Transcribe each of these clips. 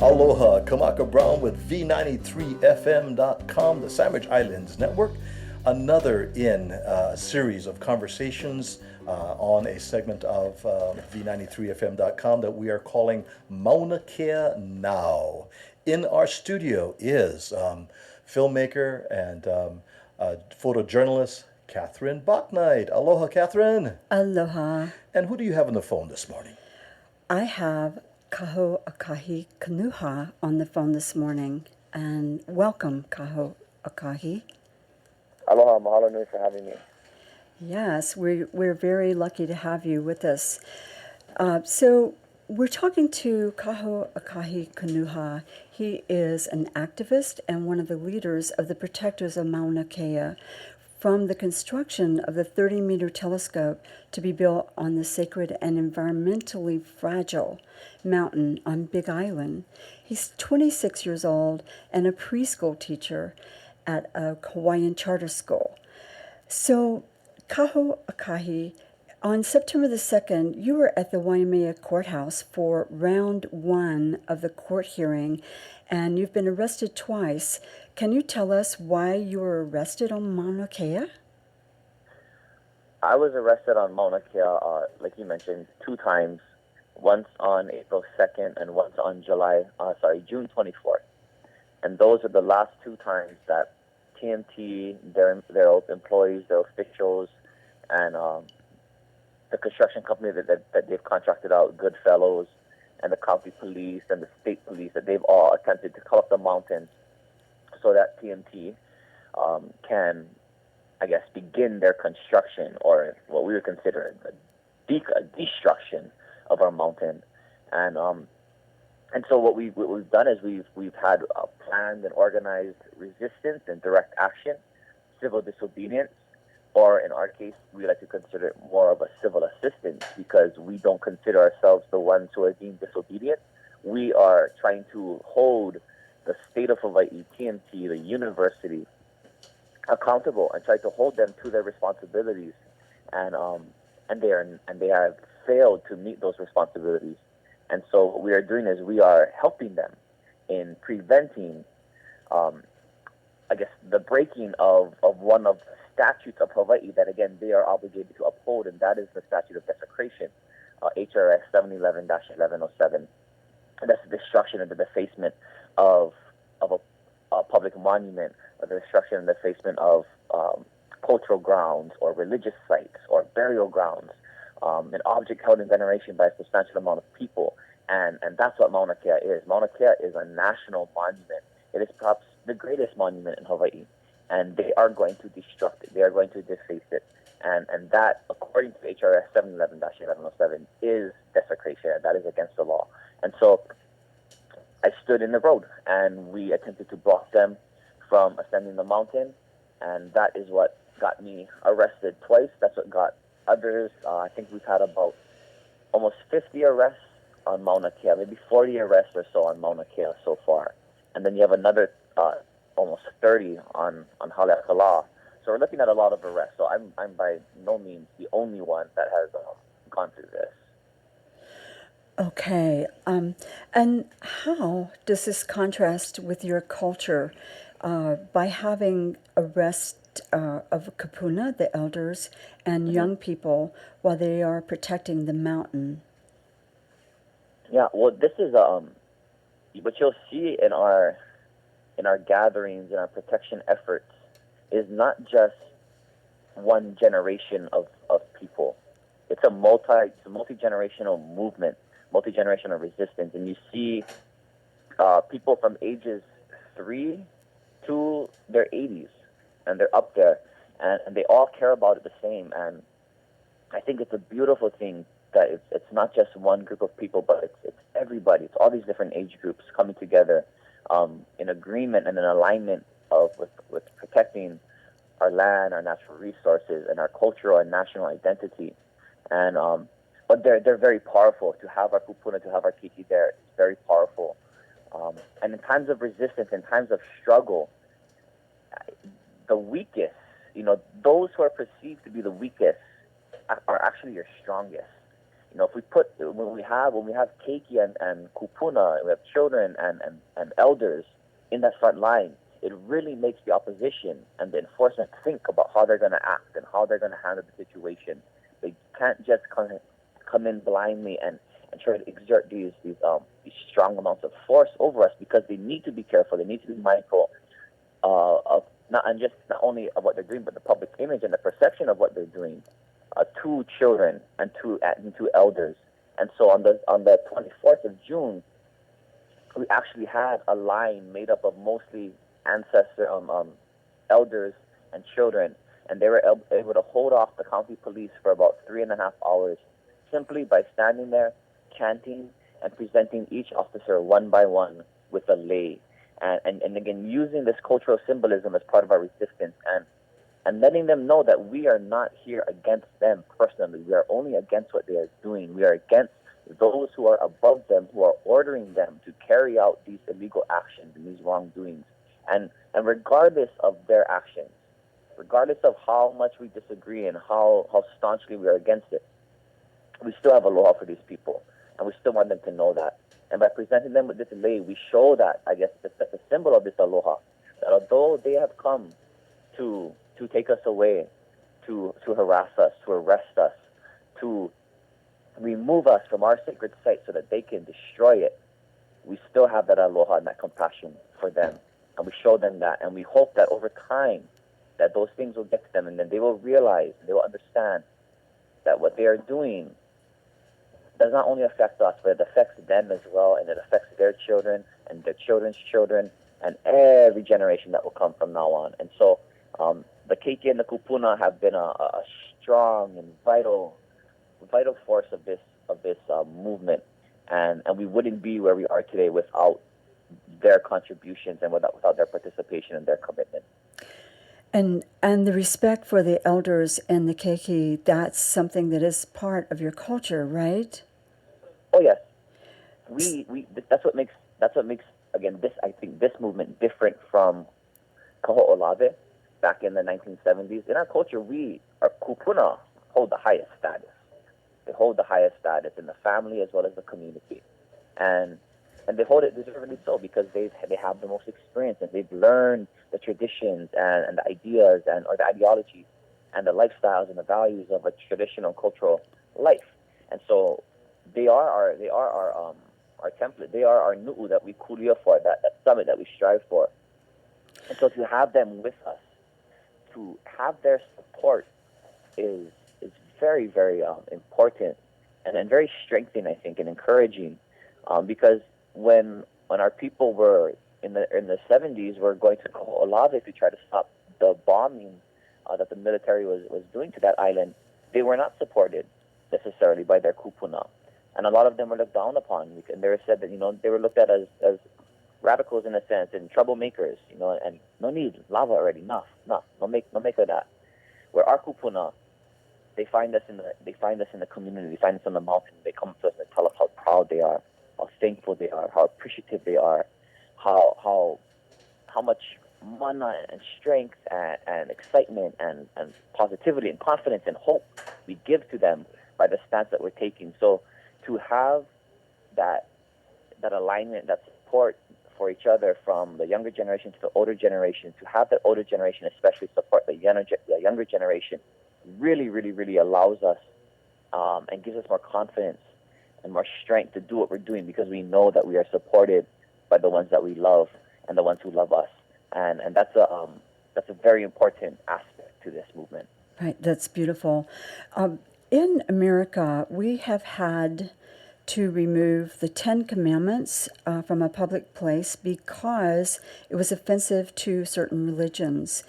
Aloha, Kamaka Brown with V93FM.com, the Sandwich Islands Network. Another in a series of conversations on a segment of V93FM.com that we are calling Mauna Kea Now. In our studio is filmmaker and photojournalist Catherine Bachnight. Aloha, Catherine. Aloha. And who do you have on the phone this morning? I have Kahookahi Kanuha on the phone this morning. And welcome, Kahookahi. Aloha, mahalo nui for having me. Yes, we're very lucky to have you with us. So we're talking to Kahookahi Kanuha. He is an activist and one of the leaders of the Protectors of Mauna Kea, from the construction of the 30-meter telescope to be built on the sacred and environmentally fragile mountain on Big Island. He's 26 years old and a preschool teacher at a Hawaiian charter school. So, Kahookahi, on September the 2nd, you were at the Waimea courthouse for round 1 of the court hearing, and you've been arrested twice. Can you tell us why you were arrested on Mauna Kea? I was arrested on Mauna Kea, like you mentioned, 2 times. Once on April 2nd and once on June 24th. And those are the last 2 times that TMT, their employees, their officials, and the construction company that they've contracted out, Goodfellows, and the county police and the state police, that they've all attempted to come up the mountain so that TMT can, I guess, begin their construction, or what we would consider a destruction of our mountain. And so what we've done is we've had planned and organized resistance and direct action, civil disobedience, or in our case, we like to consider it more of a civil assistance, because we don't consider ourselves the ones who are being disobedient. We are trying to hold the state of Hawaii, TMT, the university, accountable, and try to hold them to their responsibilities. And they have failed to meet those responsibilities. And so what we are doing is we are helping them in preventing, the breaking of one of the statutes of Hawaii that, again, they are obligated to uphold, and that is the statute of desecration, HRS 711-1107. And that's the destruction and the defacement of a public monument, or the destruction and defacement of cultural grounds or religious sites or burial grounds, an object held in veneration by a substantial amount of people. And that's what Mauna Kea is. Mauna Kea is a national monument. It is perhaps the greatest monument in Hawaii. And they are going to destruct it. They are going to deface it. And that, according to HRS 711-1107, is desecration. That is against the law. And so I stood in the road, and we attempted to block them from ascending the mountain. And that is what got me arrested twice. That's what got others. I think we've had about almost 50 arrests on Mauna Kea, maybe 40 arrests or so on Mauna Kea so far. And then you have another almost 30 on Haleakala. So we're looking at a lot of arrests. So I'm by no means the only one that has gone through this. Okay. And how does this contrast with your culture by having arrest of Kapuna, the elders, and young people while they are protecting the mountain? Yeah, well, this is what you'll see in our gatherings and our protection efforts is not just one generation of people. It's a multi-generational movement, multi-generational resistance, and you see people from ages 3 to their 80s, and they're up there, and they all care about it the same. And I think it's a beautiful thing that it's not just one group of people, but it's everybody. It's all these different age groups coming together in agreement and in alignment with protecting our land, our natural resources, and our cultural and national identity. And but they're very powerful. To have our kupuna, to have our keiki there, it's very powerful. And in times of resistance, in times of struggle, the weakest, those who are perceived to be the weakest are actually your strongest. If we put when we have keiki and kupuna, we have children and elders in that front line, it really makes the opposition and the enforcement think about how they're going to act and how they're going to handle the situation. They can't just come in blindly and try to exert these strong amounts of force over us, because they need to be careful. They need to be mindful of not only of what they're doing, but the public image and the perception of what they're doing to children and to elders. And so on the 24th of June, we actually had a line made up of mostly elders and children, and they were able to hold off the county police for about 3.5 hours, simply by standing there, chanting, and presenting each officer one by one with a lei, and again using this cultural symbolism as part of our resistance, and letting them know that we are not here against them personally. We are only against what they are doing. We are against those who are above them, who are ordering them to carry out these illegal actions and these wrongdoings. And regardless of their actions, regardless of how much we disagree and how staunchly we are against it, we still have aloha for these people, and we still want them to know that. And by presenting them with this lei, we show that, I guess, that's a symbol of this aloha, that although they have come to take us away, to harass us, to arrest us, to remove us from our sacred site so that they can destroy it, we still have that aloha and that compassion for them. And we show them that, and we hope that over time that those things will get to them, and then they will realize, they will understand that what they are doing does not only affect us, but it affects them as well, and it affects their children and their children's children and every generation that will come from now on. And so the keiki and the kupuna have been a strong and vital force of this movement, and we wouldn't be where we are today without their contributions and without their participation and their commitment. And the respect for the elders and the keiki, that's something that is part of your culture, right? Oh yes, that's what makes again this movement different from Kaho'olawe back in the 1970s. In our culture, our kupuna hold the highest status. They hold the highest status in the family as well as the community, and they hold it deservedly so, because they have the most experience, and they've learned the traditions and the ideas or the ideologies and the lifestyles and the values of a traditional cultural life. And so they are our template. They are our nu'u that we kulia for, that summit that we strive for. And so to have them with us, to have their support is very, very important and very strengthening, I think, and encouraging, because when our people were in the 70s were going to Kaho'olawe to try to stop the bombing that the military was doing to that island, they were not supported necessarily by their kupuna, and a lot of them were looked down upon, and they were said that they were looked at as radicals in a sense and troublemakers, and no need, lava already, no make of that. Where our kupuna, they find us in the community, they find us on the mountain, they come to us and tell us how proud they are, how thankful they are, how appreciative they are, how much mana and strength and excitement and positivity and confidence and hope we give to them by the stance that we're taking. So to have that alignment, that support for each other from the younger generation to the older generation, to have that older generation especially support the younger generation, really, really, really allows us and gives us more confidence and more strength to do what we're doing, because we know that we are supported by the ones that we love and the ones who love us, and that's a very important aspect to this movement. Right, that's beautiful. In America, we have had to remove the Ten Commandments from a public place because it was offensive to certain religions.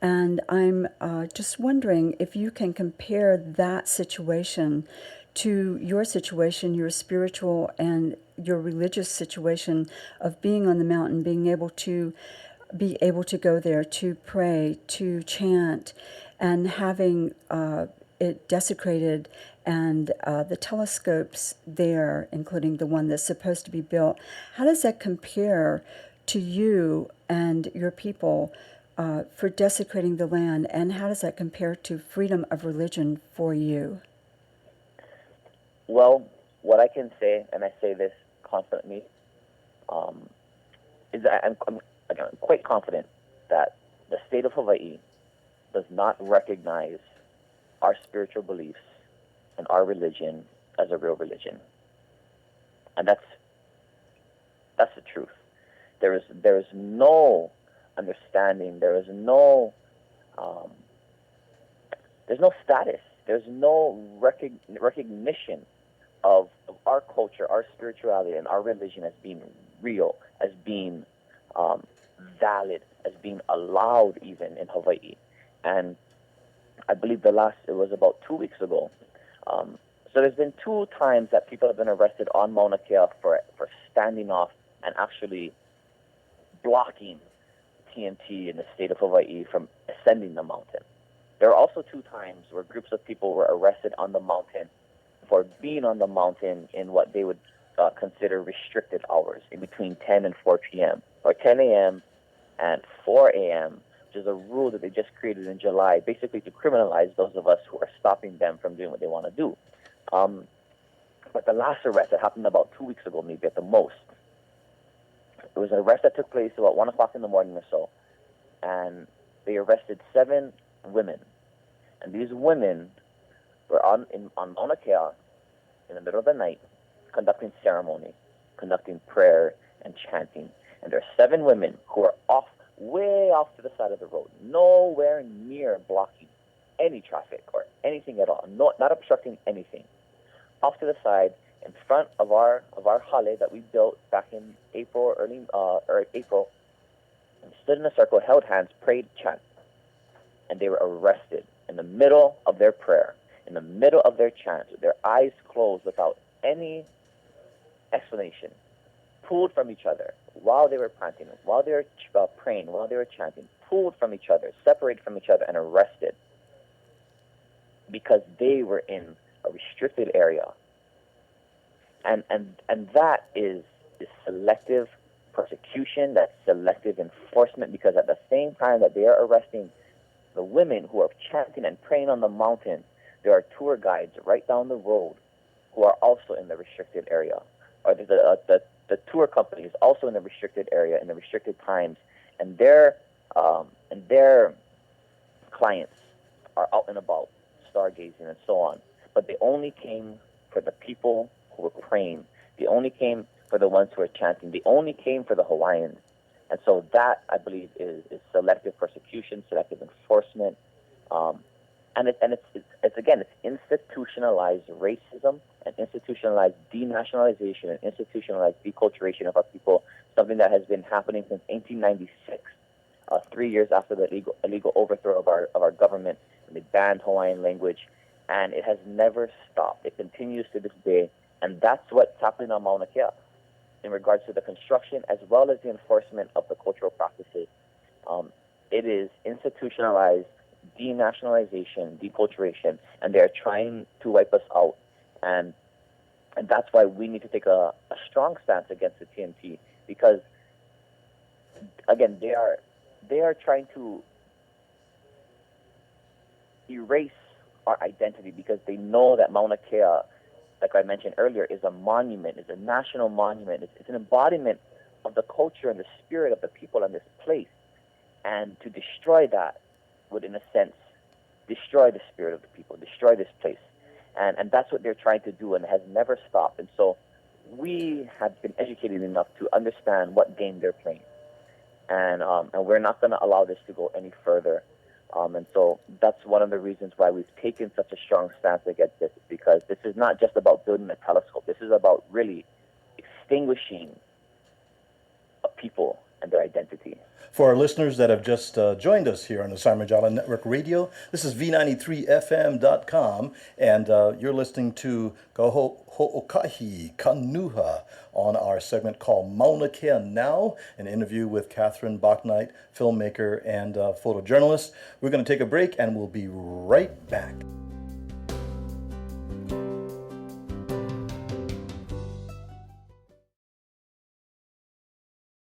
And I'm just wondering if you can compare that situation to your situation, your spiritual and your religious situation of being on the mountain, being able to go there to pray, to chant, and having it desecrated, and the telescopes there, including the one that's supposed to be built. How does that compare to you and your people for desecrating the land, and how does that compare to freedom of religion for you? Well, what I can say, and I say this confidently, is that again, I'm quite confident that the state of Hawaii does not recognize our spiritual beliefs and our religion as a real religion, and that's the truth. There is no understanding. There's no status. There's no recognition of our culture, our spirituality, and our religion as being real, as being valid, as being allowed even in Hawaii. And I believe it was about 2 weeks ago. So there's been 2 times that people have been arrested on Mauna Kea for standing off and actually blocking TNT in the state of Hawaii from ascending the mountain. There are also 2 times where groups of people were arrested on the mountain for being on the mountain in what they would consider restricted hours, in between 10 and 4 p.m., or 10 a.m. and 4 a.m., which is a rule that they just created in July, basically to criminalize those of us who are stopping them from doing what they want to do. But the last arrest that happened about 2 weeks ago, maybe at the most, it was an arrest that took place about 1 o'clock in the morning or so, and they arrested 7 women. And these women were on Mauna Kea in the middle of the night, conducting ceremony, conducting prayer and chanting. And there are 7 women who are way off to the side of the road, nowhere near blocking any traffic or anything at all, not obstructing anything. Off to the side, in front of our hale that we built back in April, April, and stood in a circle, held hands, prayed, chant, and they were arrested in the middle of their prayer, in the middle of their chant, with their eyes closed, without any explanation, pulled from each other while they were chanting, while they were praying, while they were chanting, pulled from each other, separated from each other, and arrested because they were in a restricted area. And that is selective persecution, that's selective enforcement, because at the same time that they are arresting the women who are chanting and praying on the mountain, there are tour guides right down the road who are also in the restricted area. Or the tour companies also in the restricted area, in the restricted times, and their clients are out and about, stargazing and so on. But they only came for the people who were praying. They only came for the ones who were chanting. They only came for the Hawaiians. And so that, I believe, is selective persecution, selective enforcement, and it's institutionalized racism and institutionalized denationalization and institutionalized deculturation of our people, something that has been happening since 1896, 3 years after the illegal overthrow of our government, and they banned Hawaiian language, and it has never stopped. It continues to this day, and that's what's happening on Mauna Kea in regards to the construction as well as the enforcement of the cultural practices. It is institutionalized denationalization, deculturation, and they're trying to wipe us out. And that's why we need to take a strong stance against the TNT, because, again, they are trying to erase our identity, because they know that Mauna Kea, like I mentioned earlier, is a monument, is a national monument. It's an embodiment of the culture and the spirit of the people in this place. And to destroy that would, in a sense, destroy the spirit of the people, destroy this place. And that's what they're trying to do, and it has never stopped. And so we have been educated enough to understand what game they're playing. And we're not going to allow this to go any further. And so that's one of the reasons why we've taken such a strong stance against this, because this is not just about building a telescope. This is about really extinguishing a people and their identity. For our listeners that have just joined us here on the Sarmajala Network Radio, this is V93FM.com, and you're listening to Kahookahi, Kanuha, on our segment called Mauna Kea Now, an interview with Catherine Bachnight, filmmaker and photojournalist. We're going to take a break, and we'll be right back.